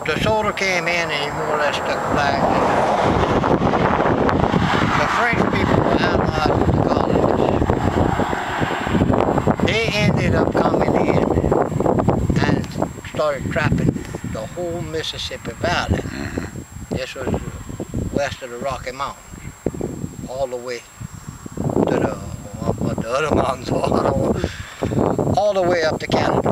the soldier came in and he more or less took flags. The French people were allied with the colonists. They ended up coming in and started trapping the whole Mississippi Valley. This was west of the Rocky Mountains, all the way to the other mountains, all the way up to Canada.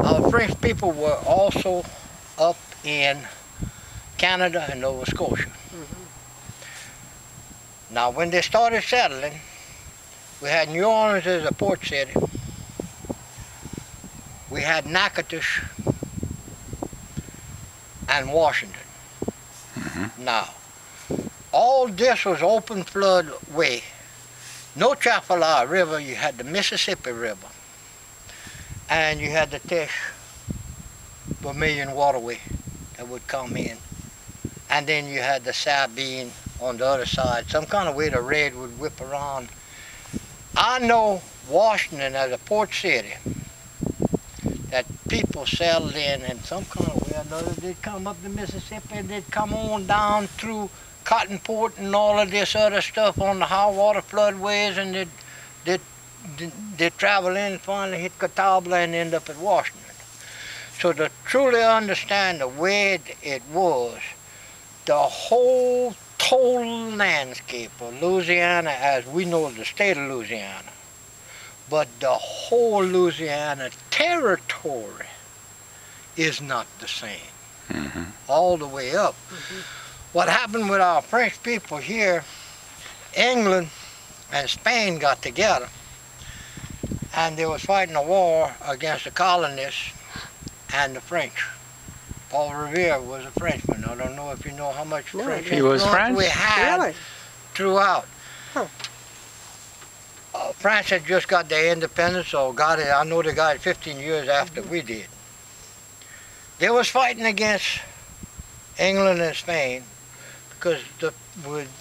Our French people were also up in Canada and Nova Scotia. Now when they started settling, we had New Orleans as a port city. We had Natchitoches and Washington. Now, all this was open flood way. No Chapala River, you had the Mississippi River. And you had the Tish Vermilion Waterway that would come in. And then you had the Sabine on the other side. Some kind of way the red would whip around. I know Washington as a port city, that people settled in some kind of way or another. They'd come up the Mississippi and they'd come on down through Cottonport and all of this other stuff on the high water floodways, and they'd travel in and finally hit Catawba and end up at Washington. So to truly understand the way it was, the whole total landscape of Louisiana as we know the state of Louisiana, but the whole Louisiana territory is not the same, all the way up. What happened with our French people here, England and Spain got together and they was fighting a war against the colonists and the French. Paul Revere was a Frenchman. I don't know if you know how much French influence we had throughout. France had just got their independence, or got it, I know they got it 15 years after we did. They was fighting against England and Spain because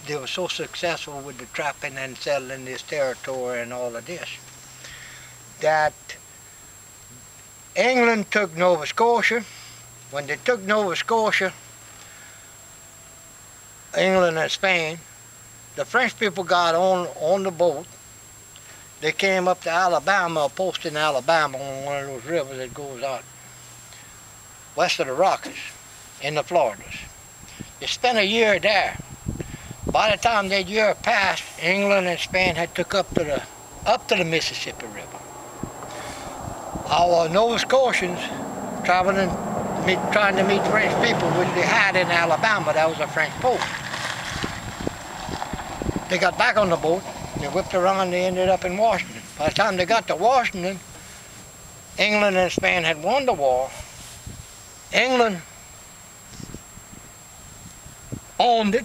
they were so successful with the trapping and settling this territory and all of this, that England took Nova Scotia. When they took Nova Scotia, England and Spain, the French people got on the boat. They came up to Alabama, a post in Alabama on one of those rivers that goes out west of the Rockies in the Floridas. They spent a year there. By the time that year passed, England and Spain had took up to the Mississippi River. Our Nova Scotians traveling, trying to meet French people, which they had in Alabama. That was a French post. They got back on the boat, they whipped around, they ended up in Washington. By the time they got to Washington, England and Spain had won the war. England owned it,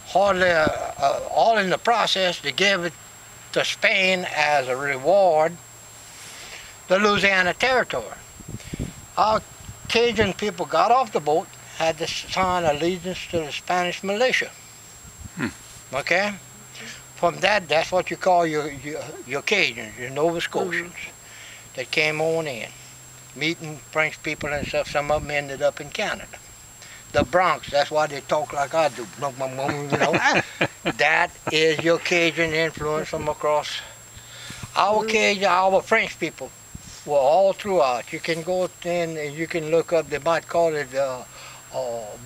hardly all in the process. They gave it to Spain as a reward, the Louisiana Territory. Our Cajun people got off the boat, had to sign allegiance to the Spanish militia. Okay? From that, that's what you call your Cajuns, your Nova Scotians, that came on in, meeting French people and stuff. Some of them ended up in Canada. The Bronx, that's why they talk like I do, you know. That is your Cajun influence from across. Our Cajun, our French people were all throughout. You can go in and you can look up, they might call it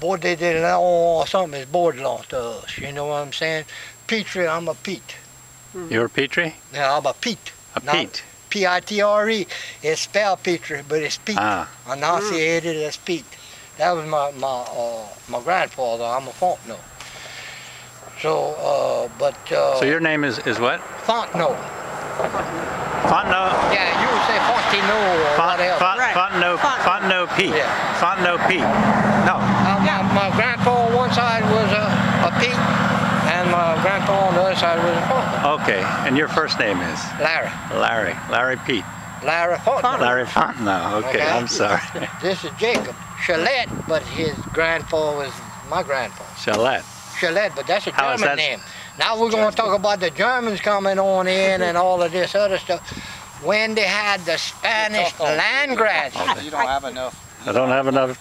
Baudet de Leon or something. It's Bordelon to us, you know what I'm saying? Petrie, I'm a Pete. You're a Petrie? Yeah, I'm a Pete. A Pete? P-I-T-R-E. It's spelled Petrie, but it's Pete. Enunciated as Pete. That was my grandfather. I'm a Fontenot. So, so your name is what? Fontenot. Fontenot? Yeah, you would say Fontenot or whatever. Fontenot Pete. Yeah. Fontenot Pete. No. My grandpa on one side was a Pete, and my grandpa on the other side was a Fontenot. Okay, and your first name is? Larry. Larry Pete. Larry Fontenot. Larry Fontenot, okay, I'm sorry. This is Jacob Chelette, but his grandpa was my grandpa. Chelette. Chelette, but that's a German name. Now we're going to talk about the Germans coming on in and all of this other stuff. when they had the Spanish land grants. You don't have enough. I don't have enough.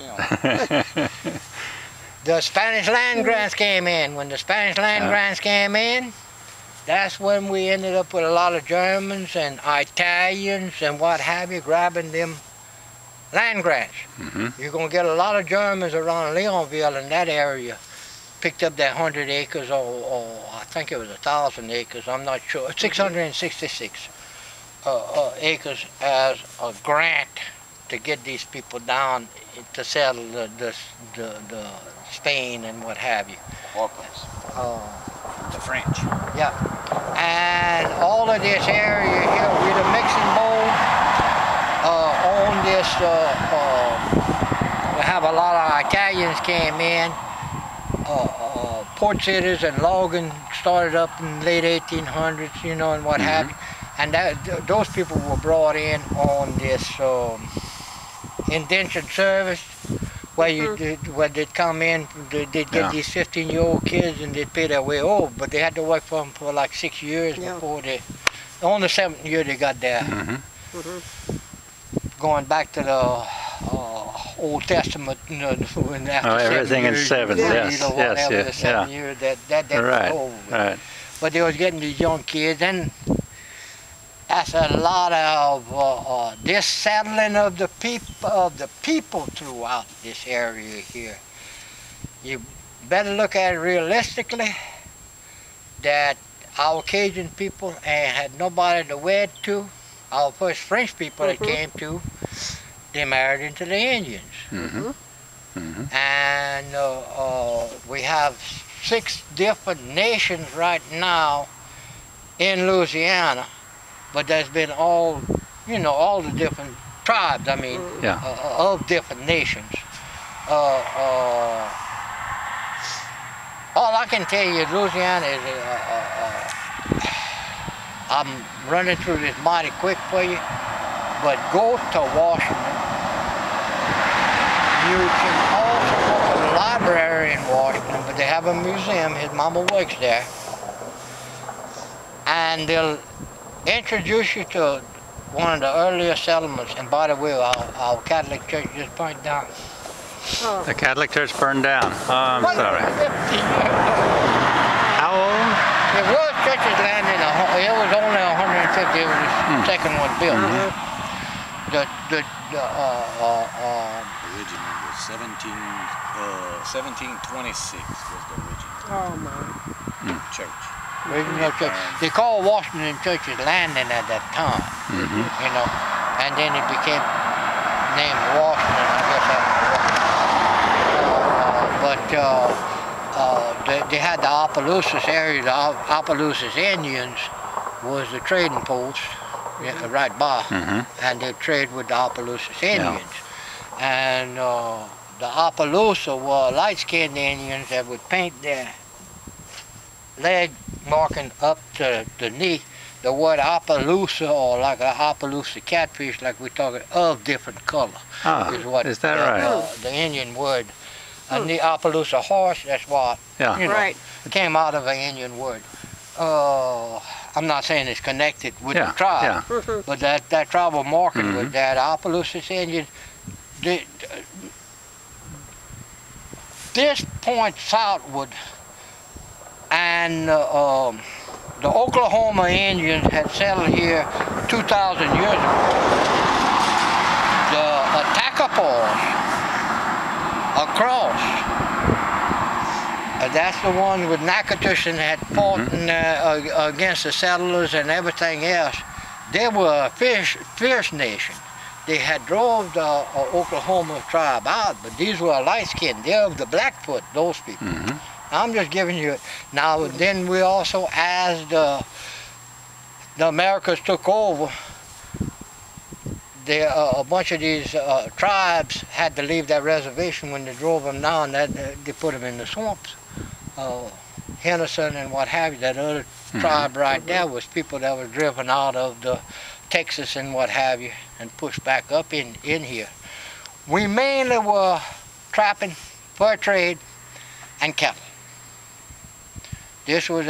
The Spanish land grants came in. When the Spanish land grants came in, that's when we ended up with a lot of Germans and Italians and what have you grabbing them land grants. You're going to get a lot of Germans around Leonville in that area. Picked up that 100 acres or I think it was 1,000 acres, I'm not sure, 666 acres as a grant to get these people down to settle the Spain and what have you. The French. Yeah. And all of this area here, with the mixing bowl, on this, we have a lot of Italians came in. Port cities and logging started up in the late 1800s, you know, and what have you. And those people were brought in on this indentured service, where they'd come in, they'd get these 15-year-old kids and they'd pay their way over, but they had to work for them for like 6 years before on the 7th year they got there. Going back to the Old Testament, you know, after everything 7 in years, 7, you know, yes, whatever, the 7 years that right, was over. Right. But they was getting these young kids, and that's a lot of this settling of the people throughout this area here. You better look at it realistically, that our Cajun people had nobody to wed to. Our first French people that came to, they married into the Indians. And we have 6 different nations right now in Louisiana, but there's been all the different tribes, I mean, of different nations. All I can tell you, Louisiana is, I'm running through this mighty quick for you, but go to Washington. You can also go to the library in Washington, but they have a museum. His mama works there. And they'll introduce you to one of the earlier settlements. And by the way, our Catholic church just burned down. The Catholic church burned down. Oh, I'm sorry. How old? It was church's land it was only 150. It was the second one built. The original was 1726 was the original church. Original church. They called Washington Church's Landing at that time, you know, and then it became named Washington, I guess. They had the Opelousas area. The Opelousas Indians was the trading post right by, and they trade with the Opelousas Indians. And the Opelousas were light-skinned Indians that would paint their leg marking up to the knee the word Opelousas, or like an Opelousas catfish, like we're talking, of different color. Is that right? The Indian word. And the Opelousas horse, that's what, you know, came out of an Indian word. I'm not saying it's connected with the tribe, but that tribal marking with that Opelousas Indian, this point southward, and the Oklahoma Indians had settled here 2,000 years ago. The Attakapaws across, that's the one with Natchitoches and had fought against the settlers and everything else. They were a fierce nation. They had drove the Oklahoma tribe out, but these were light-skinned. They're of the Blackfoot, those people. I'm just giving you, now then we also, as the Americans took over, a bunch of these tribes had to leave that reservation when they drove them down. They put them in the swamps. Henderson and what have you, that other tribe right there was people that were driven out of the Texas and what have you and pushed back up in here. We mainly were trapping, fur trade, and cattle. This was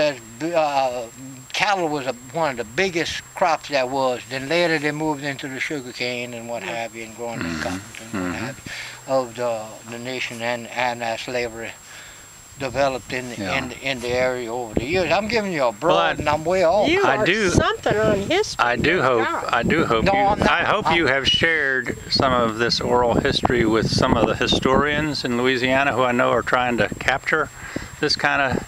cattle was one of the biggest crops there was. Then later they moved into the sugar cane and what have you, and growing the cotton and what have you, of the nation, and as slavery developed in the area over the years. I'm giving you a broad, and I'm way off. You are something on history. I do hope. No, you, I'm not. I hope you have shared some of this oral history with some of the historians in Louisiana who I know are trying to capture this kind of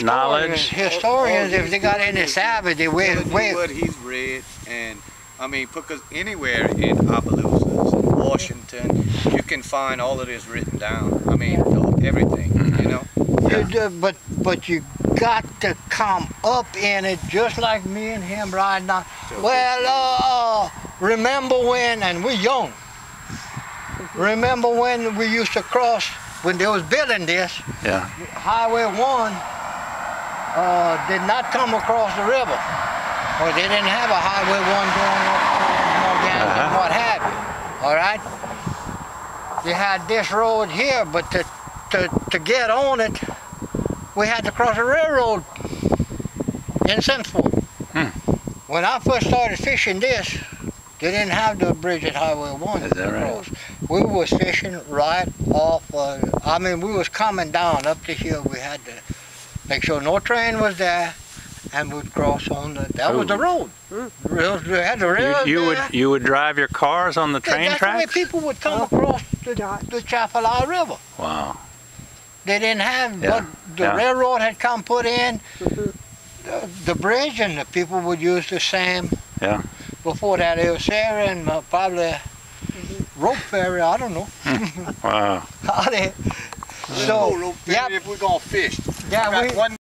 knowledge. Historians, if they got any savvy, they will. What he's read, and I mean, because anywhere in Appalachia, in Washington, you can find all of this written down. I mean, everything, you know. But you got to come up in it, just like me and him right now. Well, remember when, and we're young. Remember when we used to cross, when they was building this, Highway 1 did not come across the river. Or they didn't have a Highway 1 going up and what have you. All right? They had this road here, but to get on it, we had to cross a railroad in Central. When I first started fishing this, they didn't have the bridge at Highway 1. Is that right? We was fishing right off, I mean, we was coming down up the hill. We had to make sure no train was there, and we'd cross on that was the road. We had the railroad you would drive your cars on the train tracks? That's the way people would come across the Chapala River. Wow. They didn't have, but the railroad had come put in the bridge, and the people would use the same. Before that, it was Sarah and probably rope ferry, I don't know. Wow. So, if we're gonna fish. Yeah,